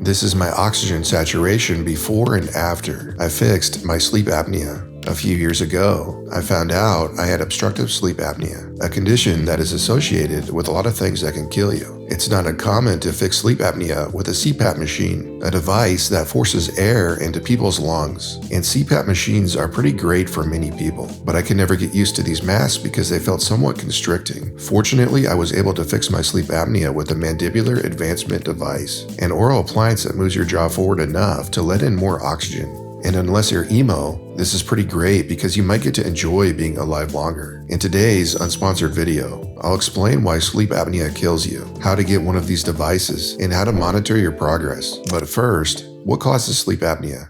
This is my oxygen saturation before and after I fixed my sleep apnea. A few years ago, I found out I had obstructive sleep apnea, a condition that is associated with a lot of things that can kill you. It's not uncommon to fix sleep apnea with a CPAP machine, a device that forces air into people's lungs. And CPAP machines are pretty great for many people, but I could never get used to these masks because they felt somewhat constricting. Fortunately, I was able to fix my sleep apnea with a Mandibular Advancement Device, an oral appliance that moves your jaw forward enough to let in more oxygen. And unless you're emo, this is pretty great because you might get to enjoy being alive longer. In today's unsponsored video, I'll explain why sleep apnea kills you, how to get one of these devices, and how to monitor your progress. But first, what causes sleep apnea?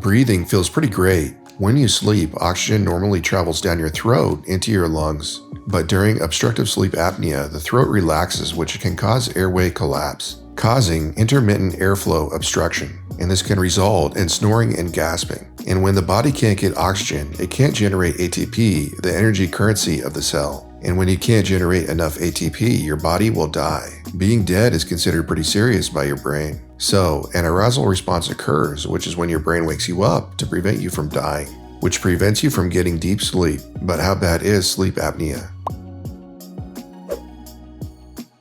Breathing feels pretty great. When you sleep, oxygen normally travels down your throat into your lungs. But during obstructive sleep apnea, the throat relaxes, which can cause airway collapse, causing intermittent airflow obstruction, and this can result in snoring and gasping. And when the body can't get oxygen, it can't generate ATP, the energy currency of the cell. And when you can't generate enough ATP, your body will die. Being dead is considered pretty serious by your brain. So, an arousal response occurs, which is when your brain wakes you up to prevent you from dying, which prevents you from getting deep sleep. But how bad is sleep apnea?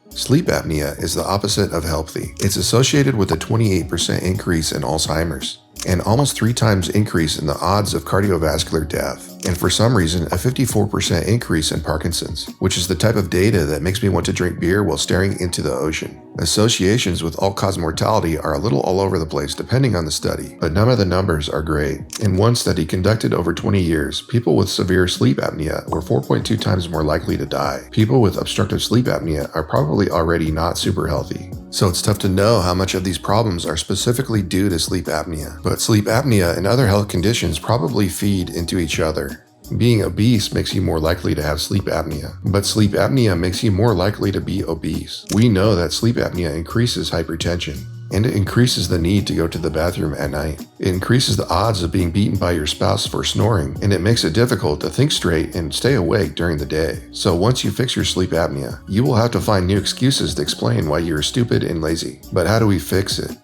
Sleep apnea is the opposite of healthy. It's associated with a 28% increase in Alzheimer's and almost 3 times increase in the odds of cardiovascular death, and for some reason a 54% increase in Parkinson's, which is the type of data that makes me want to drink beer while staring into the ocean. Associations with all-cause mortality are a little all over the place depending on the study, but none of the numbers are great. In one study conducted over 20 years, people with severe sleep apnea were 4.2 times more likely to die. People with obstructive sleep apnea are probably already not super healthy. So it's tough to know how much of these problems are specifically due to sleep apnea. But sleep apnea and other health conditions probably feed into each other. Being obese makes you more likely to have sleep apnea, but sleep apnea makes you more likely to be obese. We know that sleep apnea increases hypertension, and it increases the need to go to the bathroom at night. It increases the odds of being beaten by your spouse for snoring, and it makes it difficult to think straight and stay awake during the day. So once you fix your sleep apnea, you will have to find new excuses to explain why you're stupid and lazy. But how do we fix it?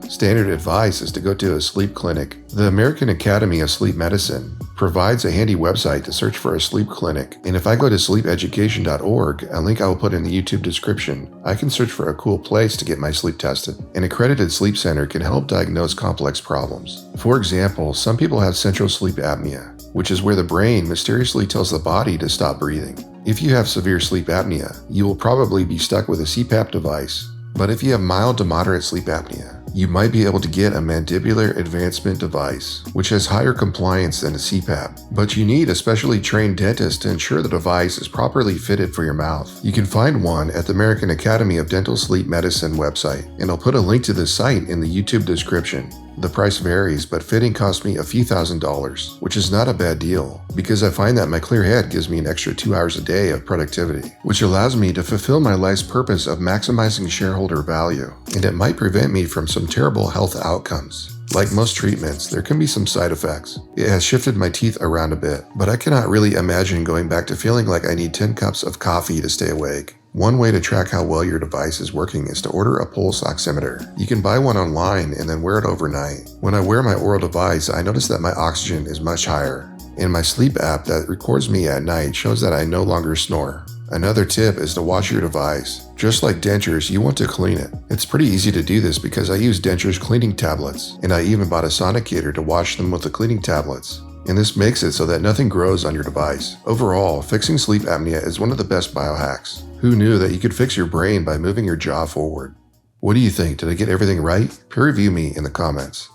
Standard advice is to go to a sleep clinic. The American Academy of Sleep Medicine provides a handy website to search for a sleep clinic, and if I go to sleepeducation.org, a link I will put in the YouTube description, I can search for a cool place to get my sleep tested. An accredited sleep center can help diagnose complex problems. For example, some people have central sleep apnea, which is where the brain mysteriously tells the body to stop breathing. If you have severe sleep apnea, you will probably be stuck with a CPAP device. But if you have mild to moderate sleep apnea, you might be able to get a Mandibular Advancement Device, which has higher compliance than a CPAP. But you need a specially trained dentist to ensure the device is properly fitted for your mouth. You can find one at the American Academy of Dental Sleep Medicine website, and I'll put a link to this site in the YouTube description. The price varies, but fitting cost me a few $1,000s, which is not a bad deal, because I find that my clear head gives me an extra 2 hours a day of productivity, which allows me to fulfill my life's purpose of maximizing shareholder value, and it might prevent me from some terrible health outcomes. Like most treatments, there can be some side effects. It has shifted my teeth around a bit, but I cannot really imagine going back to feeling like I need 10 cups of coffee to stay awake. One way to track how well your device is working is to order a pulse oximeter. You can buy one online and then wear it overnight. When I wear my oral device, I notice that my oxygen is much higher. And my sleep app that records me at night shows that I no longer snore. Another tip is to wash your device. Just like dentures, you want to clean it. It's pretty easy to do this because I use dentures cleaning tablets, and I even bought a sonicator to wash them with the cleaning tablets. And this makes it so that nothing grows on your device. Overall, fixing sleep apnea is one of the best biohacks. Who knew that you could fix your brain by moving your jaw forward? What do you think? Did I get everything right? Peer review me in the comments.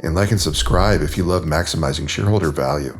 And like and subscribe if you love maximizing shareholder value.